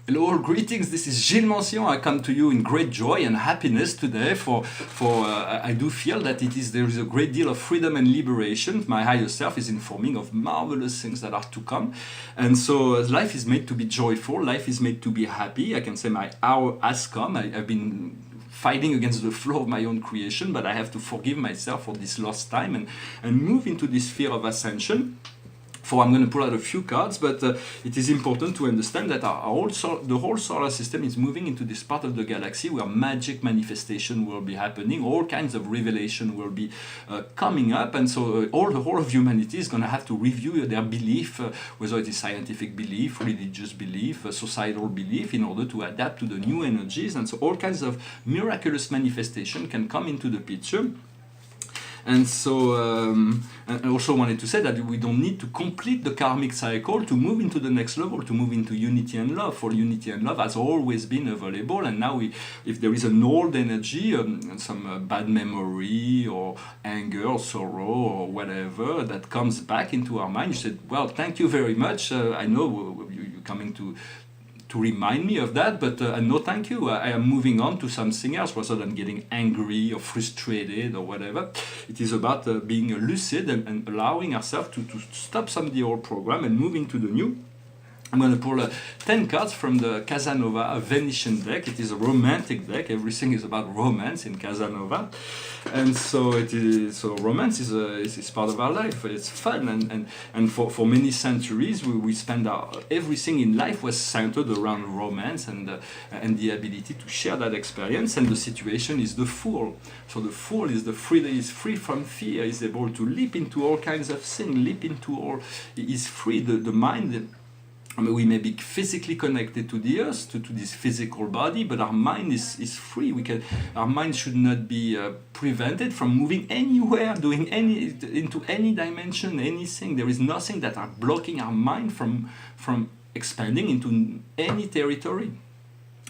Hello, greetings. This is Gilles Mention. I come to you in great joy and happiness today. I do feel that there is a great deal of freedom and liberation. My higher self is informing of marvelous things that are to come, and so life is made to be joyful. Life is made to be happy. I can say my hour has come. I've been fighting against the flow of my own creation, but I have to forgive myself for this lost time and move into this sphere of ascension. For I'm going to pull out a few cards, but it is important to understand that the whole solar system is moving into this part of the galaxy where magic manifestation will be happening, all kinds of revelation will be coming up, and so the whole of humanity is going to have to review their belief, whether it is scientific belief, religious belief, societal belief, in order to adapt to the new energies, and so all kinds of miraculous manifestation can come into the picture. And so I also wanted to say that we don't need to complete the karmic cycle to move into the next level, to move into unity and love. For unity and love has always been available, and now if there is an old energy, some bad memory or anger or sorrow or whatever that comes back into our mind, you said, well, thank you very much. I know you're coming to remind me of that, but no thank you. I am moving on to something else rather than getting angry or frustrated or whatever. It is about being lucid and allowing ourselves to stop some of the old program and move into the new. I'm going to pull 10 cards from the Casanova, a Venetian deck. It is a romantic deck. Everything is about romance in Casanova. And so romance is part of our life. It's fun. And for many centuries, we spend everything in life was centered around romance and the ability to share that experience. And the situation is the fool. So the fool is is free from fear, is able to leap into all kinds of things, is free. The mind, I mean, we may be physically connected to the earth, to this physical body, but our mind is free. Our mind should not be prevented from moving anywhere, into any dimension, anything. There is nothing that are blocking our mind from expanding into any territory.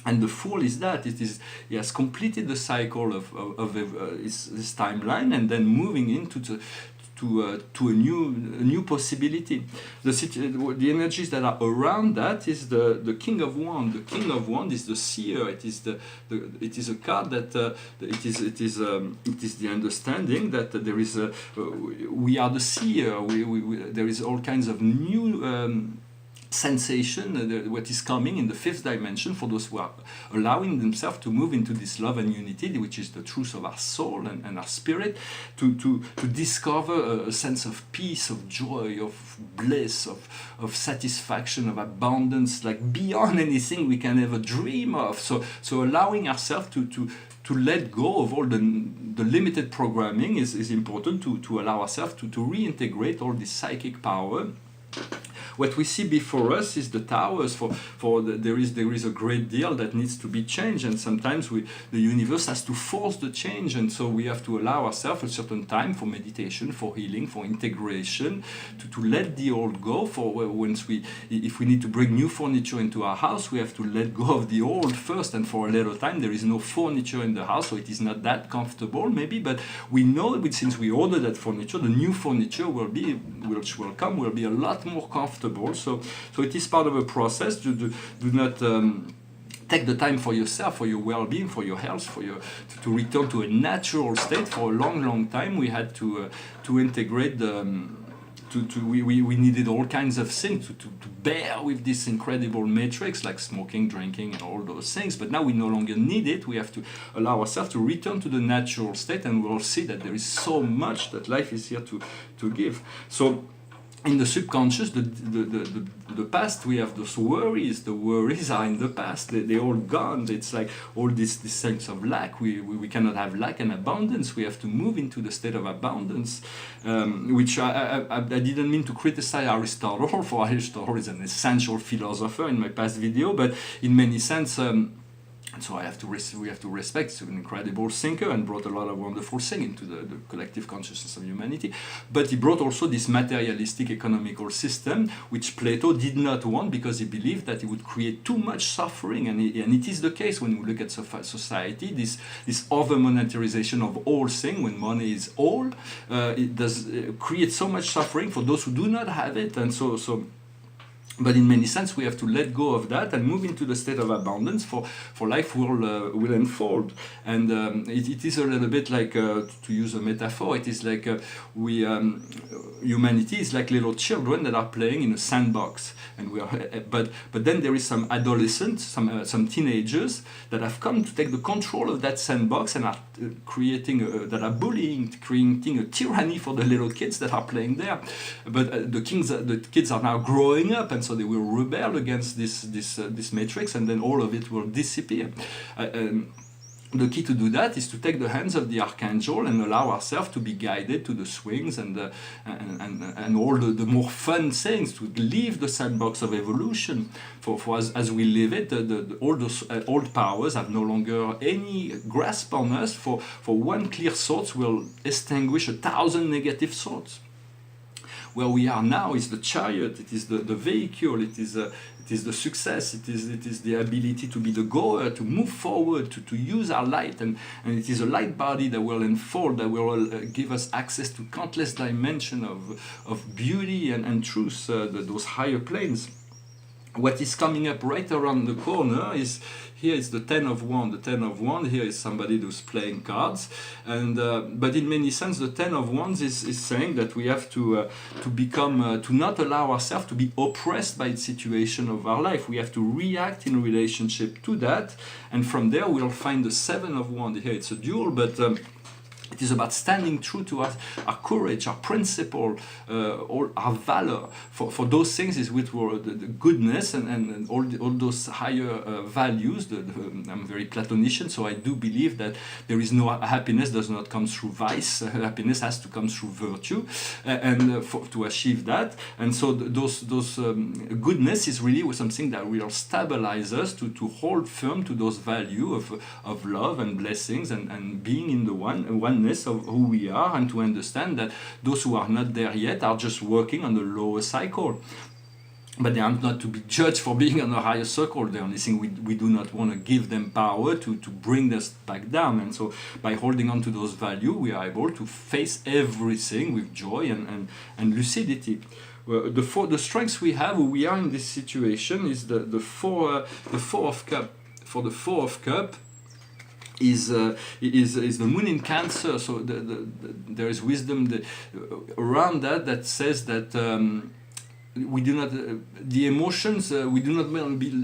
And the fool is that he has completed the cycle of his timeline and then moving into to a new possibility. The energies that are around that is the King of Wands. The King of Wands is the seer. It is a card that it is the understanding that there is we are the seer. There is all kinds of new sensation, what is coming in the fifth dimension for those who are allowing themselves to move into this love and unity, which is the truth of our soul and our spirit, to discover a sense of peace, of joy, of bliss, of satisfaction, of abundance, like beyond anything we can ever dream of. So allowing ourselves to let go of all the limited programming is important, to allow ourselves to reintegrate all this psychic power. What we see before us is the towers. There is a great deal that needs to be changed, and sometimes the universe has to force the change, and so we have to allow ourselves a certain time for meditation, for healing, for integration, to let the old go. If we need to bring new furniture into our house, we have to let go of the old first, and for a little time there is no furniture in the house, so it is not that comfortable maybe, but we know that since we order that furniture, the new furniture which will come will be a lot more comfortable. So it is part of a process. Do not take the time for yourself, for your well-being, for your health, to return to a natural state. For a long time we had to integrate we needed all kinds of things to bear with this incredible matrix, like smoking, drinking, and all those things. But now we no longer need it. We have to allow ourselves to return to the natural state, and we'll see that there is so much that life is here to give. So in the subconscious, the past, we have those worries. The worries are in the past. They're all gone. It's like all this sense of lack. We cannot have lack and abundance. We have to move into the state of abundance, which I didn't mean to criticize Aristotle, for Aristotle is an essential philosopher in my past video, but in many sense, and so we have to respect. He's an incredible thinker and brought a lot of wonderful things into the collective consciousness of humanity. But he brought also this materialistic economical system, which Plato did not want, because he believed that it would create too much suffering. And it is the case when we look at society, this over-monetarization of all things, when money is all, it does create so much suffering for those who do not have it. And so But in many sense, we have to let go of that and move into the state of abundance for life will unfold. And it is a little bit like, to use a metaphor, it is like humanity is like little children that are playing in a sandbox. And but then there is some adolescents, some teenagers that have come to take the control of that sandbox and are that are bullying, creating a tyranny for the little kids that are playing there. But the kids are now growing up, and so they will rebel against this matrix, and then all of it will disappear. The key to do that is to take the hands of the archangel and allow ourselves to be guided to the swings and all the more fun things, to leave the sandbox of evolution. For as we live it, all those old powers have no longer any grasp on us. For one clear thought will extinguish 1,000 negative thoughts. Where we are now is the chariot, it is the vehicle, it is the success, it is the ability to be the goer, to move forward, to use our light, and it is a light body that will unfold, that will give us access to countless dimensions of beauty and truth, those higher planes. What is coming up right around the corner is, here is the Ten of Wands. The Ten of Wands, here is somebody who's playing cards. And but in many sense, the Ten of Wands is saying that we have to become, to not allow ourselves to be oppressed by the situation of our life. We have to react in relationship to that. And from there, we'll find the Seven of Wands. Here it's a duel, but it is about standing true to our courage, our principle, all our valor. For those things is with the goodness and all those higher values. I'm very Platonician, so I do believe that there is no happiness does not come through vice. Happiness has to come through virtue, and to achieve that. And so those goodness is really something that will stabilize us to hold firm to those values of love and blessings and being in the oneness of who we are, and to understand that those who are not there yet are just working on the lower cycle. But they are not to be judged for being on a higher circle. The only thing we do not want to give them power to bring us back down. And so by holding on to those values, we are able to face everything with joy and lucidity. The strengths we have, who we are in this situation, is the Four of Cups. For the Four of Cups, is the moon in Cancer, so there is wisdom around that says that we do not the emotions we do not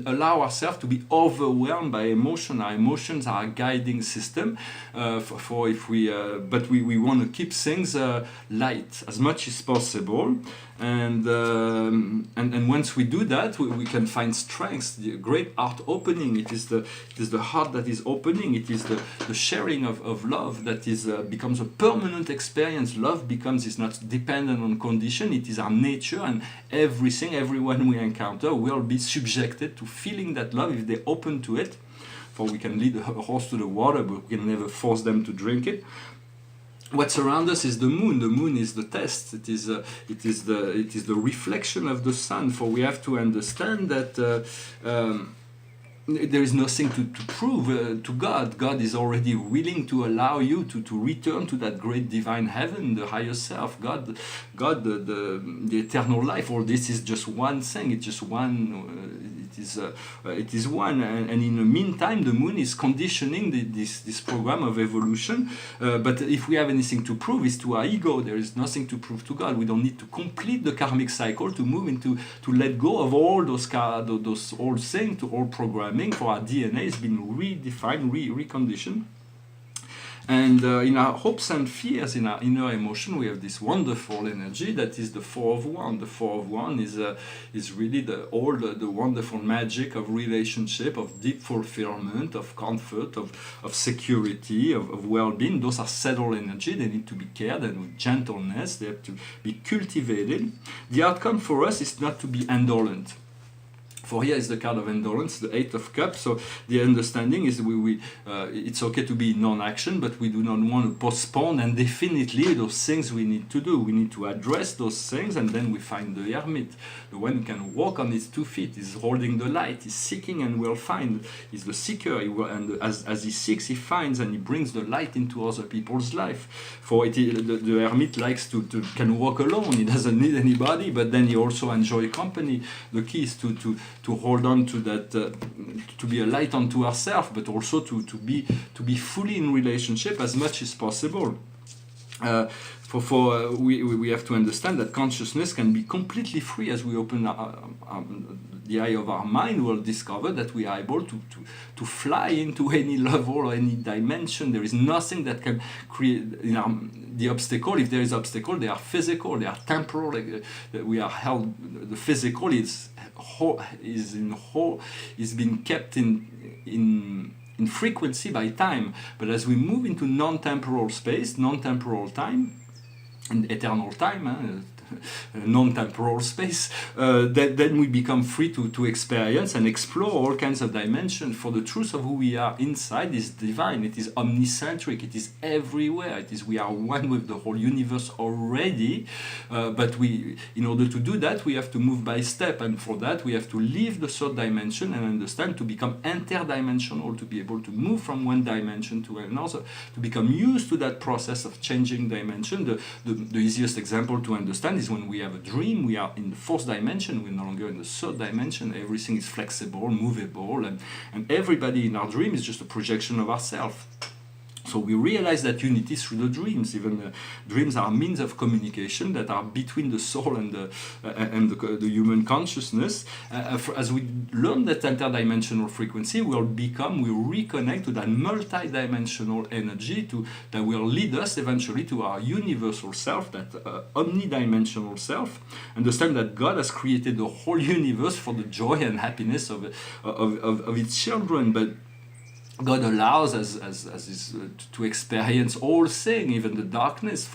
allow ourselves to be overwhelmed by emotion. Our emotions are a guiding system for if we but we want to keep things light as much as possible, and once we do that, we can find strength, the great heart opening. It is the heart that is opening. It is the sharing of love that is becomes a permanent experience. Love is not dependent on condition. It is our nature, and everyone we encounter will be subjected to feeling that love if they open to it. For we can lead a horse to the water, but we can never force them to drink it. What's around us is the moon. The moon is the test. It is the reflection of the sun. For we have to understand that there is nothing to prove to God. God is already willing to allow you to return to that great divine heaven, the higher self. God, the eternal life. All this is just one thing. It's just one. It is one. And in the meantime, the moon is conditioning this program of evolution. But if we have anything to prove, it's to our ego. There is nothing to prove to God. We don't need to complete the karmic cycle to move into to let go of all those old things, to old programming. For our DNA has been redefined, reconditioned. And in our hopes and fears, in our inner emotion, we have this wonderful energy that is the Four of Wands. The Four of Wands is really the wonderful magic of relationship, of deep fulfillment, of comfort, of security, of well-being. Those are settled energy. They need to be cared and with gentleness. They have to be cultivated. The outcome for us is not to be indolent. For here is the card of endurance, the Eight of Cups. So the understanding is it's okay to be in non-action, but we do not want to postpone indefinitely those things we need to do. We need to address those things, and then we find the hermit, the one who can walk on his 2 feet, is holding the light, is seeking and will find. He's the seeker, and as he seeks, he finds, and he brings the light into other people's life. For the hermit likes can walk alone. He doesn't need anybody, but then he also enjoys company. The key is to hold on to that, to be a light unto ourselves, but also to be fully in relationship as much as possible. We have to understand that consciousness can be completely free. As we open the eye of our mind, we'll discover that we are able to fly into any level or any dimension. There is nothing that can create the obstacle. If there is obstacle, they are physical, they are temporal. We are held. The physical is being kept in frequency by time. But as we move into non-temporal space, non-temporal time, and eternal time, non-temporal space, then we become free to experience and explore all kinds of dimensions. For the truth of who we are inside is divine. It is omnicentric. It is everywhere. We are one with the whole universe already. But in order to do that, we have to move by step, and for that we have to leave the third dimension and understand, to become interdimensional, to be able to move from one dimension to another, to become used to that process of changing dimension. The easiest example to understand is when we have a dream. We are in the fourth dimension, we're no longer in the third dimension. Everything is flexible, movable, and everybody in our dream is just a projection of ourselves. So we realize that unity through the dreams. Even dreams are means of communication that are between the soul and the human consciousness. As we learn that interdimensional frequency, we reconnect to that multidimensional energy that will lead us eventually to our universal self, that omnidimensional self. Understand that God has created the whole universe for the joy and happiness of its children, but God allows us to experience all things, even the darkness.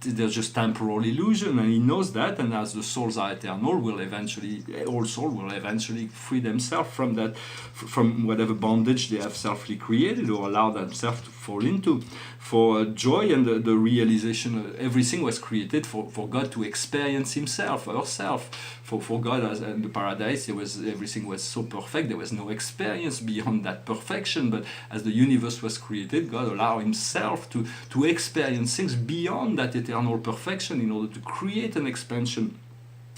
There's just temporal illusion, and He knows that. And as the souls are eternal, all souls will eventually free themselves from that, from whatever bondage they have selfly created or allowed themselves to fall into. For joy and the realization, everything was created for God to experience Himself, herself. For God, as in the paradise, everything was so perfect. There was no experience beyond that perfection. But as the universe was created, God allowed Himself to experience things beyond that eternal perfection in order to create an expansion.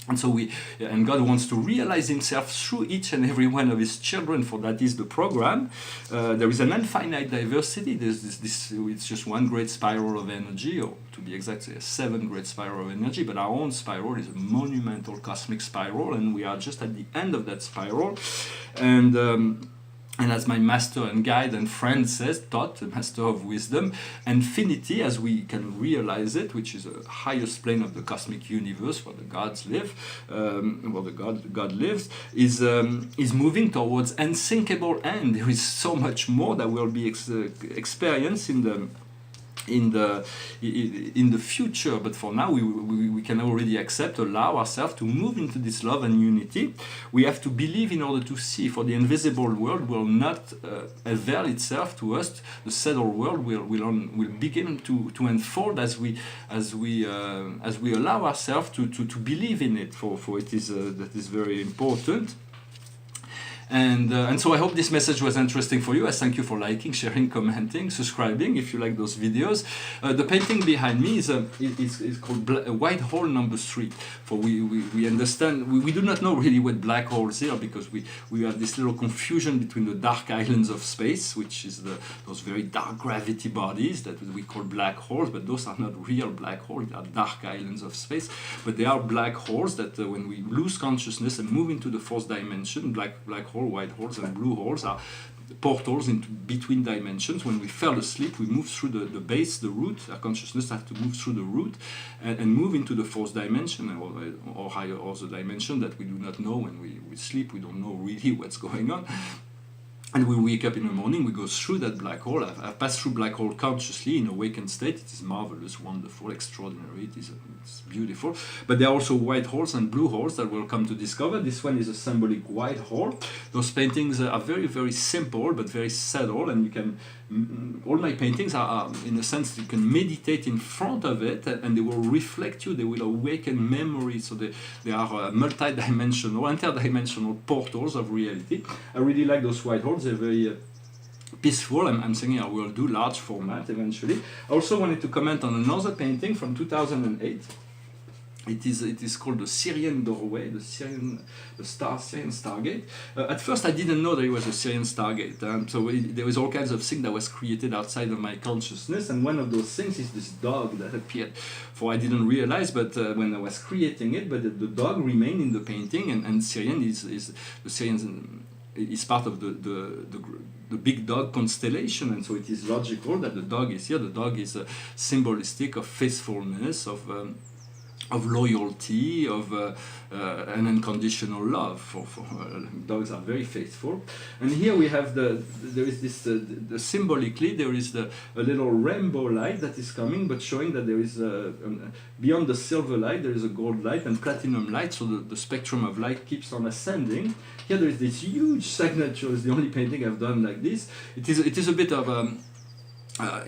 And so God wants to realize Himself through each and every one of His children. For that is the program. There is an infinite diversity. It's just one great spiral of energy, or to be exact, 7 great spiral of energy. But our own spiral is a monumental cosmic spiral, and we are just at the end of that spiral. And as my master and guide and friend taught, the master of wisdom, infinity, as we can realize it, which is the highest plane of the cosmic universe where the gods live, where the God lives, is moving towards unthinkable end. There is so much more that will be experienced in the future, but for now we can already allow ourselves to move into this love and unity. We have to believe in order to see. For the invisible world will not avail itself to us. The settled world will begin to unfold as we allow ourselves to believe in it. For it is that is very important. And so I hope this message was interesting for you. I thank you for liking, sharing, commenting, subscribing if you like those videos. The painting behind me is called White Hole Number 3. For we understand, we do not know really what black holes are, because we have this little confusion between the dark islands of space, which is those very dark gravity bodies that we call black holes, but those are not real black holes, they are dark islands of space. But they are black holes that when we lose consciousness and move into the fourth dimension, black hole, white holes and blue holes are portals into between dimensions. When we fell asleep, we move through the base, the root. Our consciousness has to move through the root and move into the fourth dimension, or higher other dimension that we do not know. When we sleep, we don't know really what's going on. And we wake up in the morning, we go through that black hole. I've passed through black hole consciously in awakened state. It is marvelous, wonderful, extraordinary. It's beautiful. But there are also white holes and blue holes that we'll come to discover. This one is a symbolic white hole. Those paintings are very, very simple, but very subtle. And you can, all my paintings are, in a sense, you can meditate in front of it, and they will reflect you. They will awaken memory. So they are multi-dimensional, interdimensional portals of reality. I really like those white holes. They're very peaceful. I'm thinking I will do large format eventually. I also wanted to comment on another painting from 2008. It is called the Syrian Doorway, the Syrian Stargate. At first, I didn't know there was a Syrian Stargate. So there was all kinds of things that was created outside of my consciousness, and one of those things is this dog that appeared. For I didn't realize, but when I was creating it, but the dog remained in the painting, and Syrian is the Syrian is part of the big dog constellation, and so it is logical that the dog is here. The dog is symbolistic of faithfulness, of loyalty, of an unconditional love. For dogs are very faithful. And here we have there is this symbolically there is a little rainbow light that is coming, but showing that there is beyond the silver light there is a gold light and platinum light. So the spectrum of light keeps on ascending. Here there is this huge signature. It's the only painting I've done like this. It is a bit of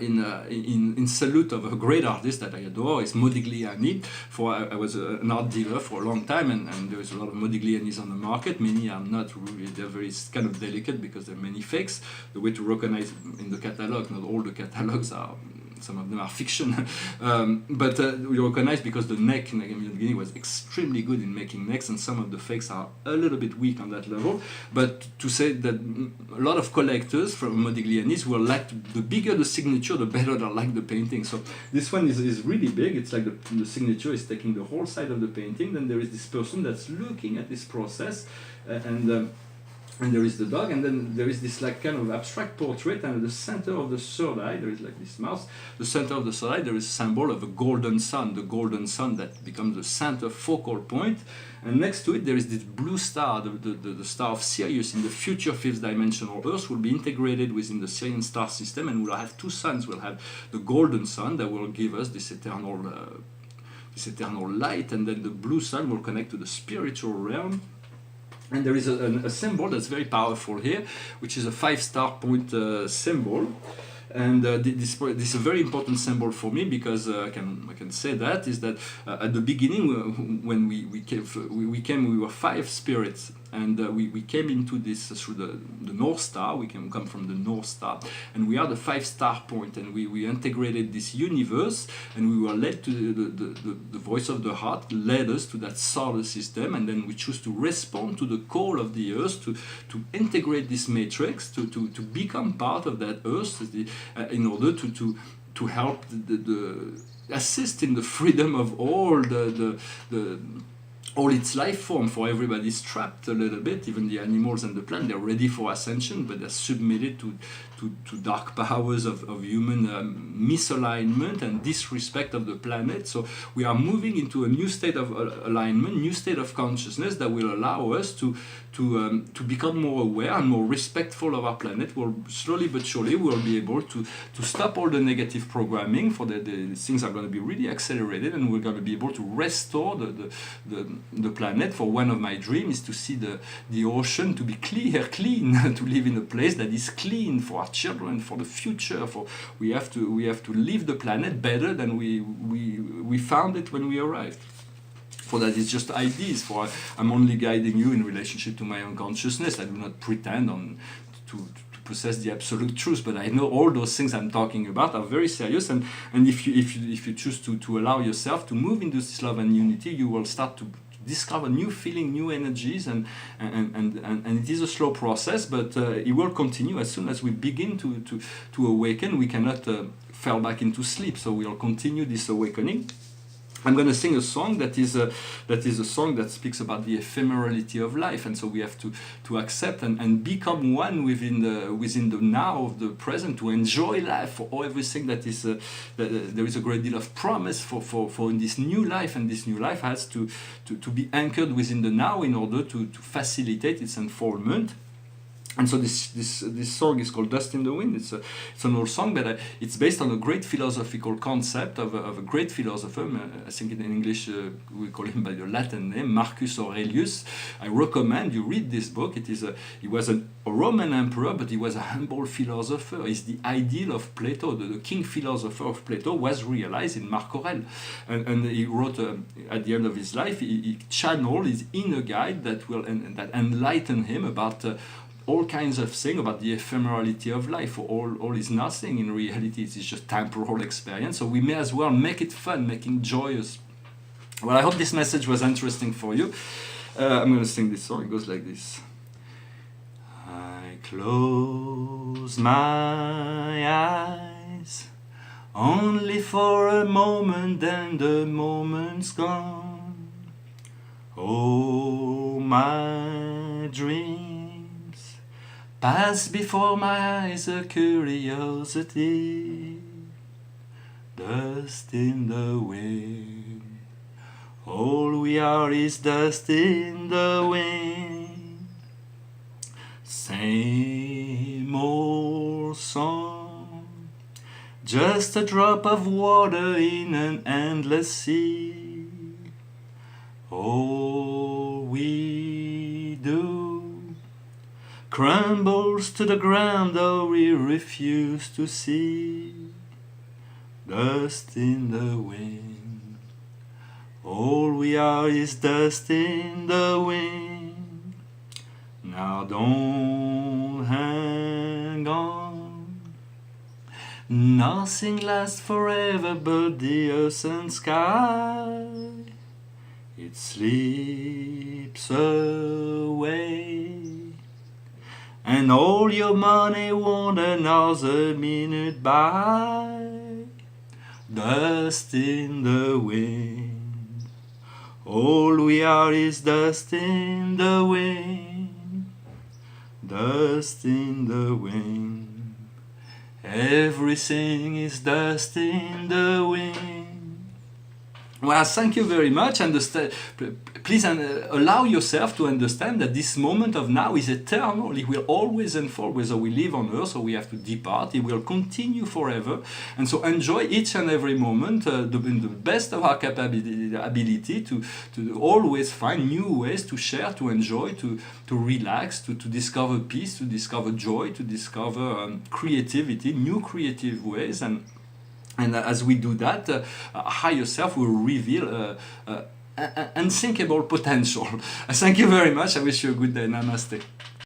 in salute of a great artist that I adore, is Modigliani. I was an art dealer for a long time, and there is a lot of Modiglianis on the market. Many are not really, they're very kind of delicate because there are many fakes. The way to recognize in the catalog, not all the catalogs are, some of them are fiction, but we recognize because the neck in Modigliani was extremely good in making necks, and some of the fakes are a little bit weak on that level. But to say that a lot of collectors from Modiglianis will like the bigger the signature, the better they like the painting. So this one is really big. It's like the signature is taking the whole side of the painting. Then there is this person that's looking at this process, and there is the dog, and then there is this like kind of abstract portrait, and at the center of the third eye there is like this mouse. The center of the third eye there is a symbol of a golden sun, the golden sun that becomes the center focal point, and next to it there is this blue star, the star of Sirius. In the future fifth dimensional Earth will be integrated within the Syrian star system, and we'll have two suns. We'll have the golden sun that will give us this eternal light, and then the blue sun will connect to the spiritual realm. And there is a symbol that's very powerful here, which is a 5-star point symbol. And this is a very important symbol for me, because I can say that is that at the beginning when we came, we were 5 spirits, and we came into this through the North Star. We can come from the North Star, and we are the 5-star point, and we integrated this universe, and we were led to the voice of the heart led us to that solar system, and then we choose to respond to the call of the Earth to integrate this matrix, to become part of that Earth, in order to help assist in the freedom of all all its life form. For everybody's trapped a little bit, even the animals and the plant. They're ready for ascension, but they're submitted to dark powers of human misalignment and disrespect of the planet. So we are moving into a new state of alignment, new state of consciousness that will allow us to become more aware and more respectful of our planet. We'll slowly but surely we'll be able to stop all the negative programming. For the things are going to be really accelerated, and we're going to be able to restore the planet. For one of my dreams is to see the ocean to be clean, to live in a place that is clean for our children, for the future. For we have to leave the planet better than we found it when we arrived. For that, it's just ideas. For I'm only guiding you in relationship to my own consciousness. I do not pretend to possess the absolute truth, but I know all those things I'm talking about are very serious. And if you choose to allow yourself to move into this love and unity, you will start to discover new feeling, new energies, and it is a slow process, but it will continue. As soon as we begin to awaken, we cannot fall back into sleep. So we'll continue this awakening. I'm going to sing a song that is a song that speaks about the ephemerality of life, and so we have to accept and become one within the now of the present, to enjoy life for everything that is. There is a great deal of promise for this new life, and this new life has to be anchored within the now in order to facilitate its unfoldment. And so this song is called Dust in the Wind. It's an old song, but it's based on a great philosophical concept of a great philosopher. I think in English we call him by the Latin name, Marcus Aurelius. I recommend you read this book. He was a Roman emperor, but he was a humble philosopher. He's the ideal of Plato. The king philosopher of Plato was realized in Marc Aurel. And he wrote, at the end of his life, he channeled his inner guide that enlightened him about all kinds of things, about the ephemerality of life. All is nothing in reality. It's just temporal experience. So we may as well make it fun, make it joyous. Well, I hope this message was interesting for you. I'm going to sing this song. It goes like this. I close my eyes only for a moment, then the moment's gone. Oh, my dream pass before my eyes, a curiosity, dust in the wind. All we are is dust in the wind. Same old song, just a drop of water in an endless sea. All we do crumbles to the ground, though we refuse to see. Dust in the wind. All we are is dust in the wind. Now don't hang on. Nothing lasts forever but the earth and sky. It slips away. And all your money won't another minute by. Dust in the wind. All we are is dust in the wind. Dust in the wind. Everything is dust in the wind. Well, thank you very much. Please allow yourself to understand that this moment of now is eternal. It will always unfold, whether we live on earth or we have to depart. It will continue forever. And so enjoy each and every moment in the best of our ability to always find new ways to share, to enjoy, to relax, to discover peace, to discover joy, to discover creativity, new creative ways. And as we do that, higher self will reveal unthinkable potential. Thank you very much. I wish you a good day. Namaste.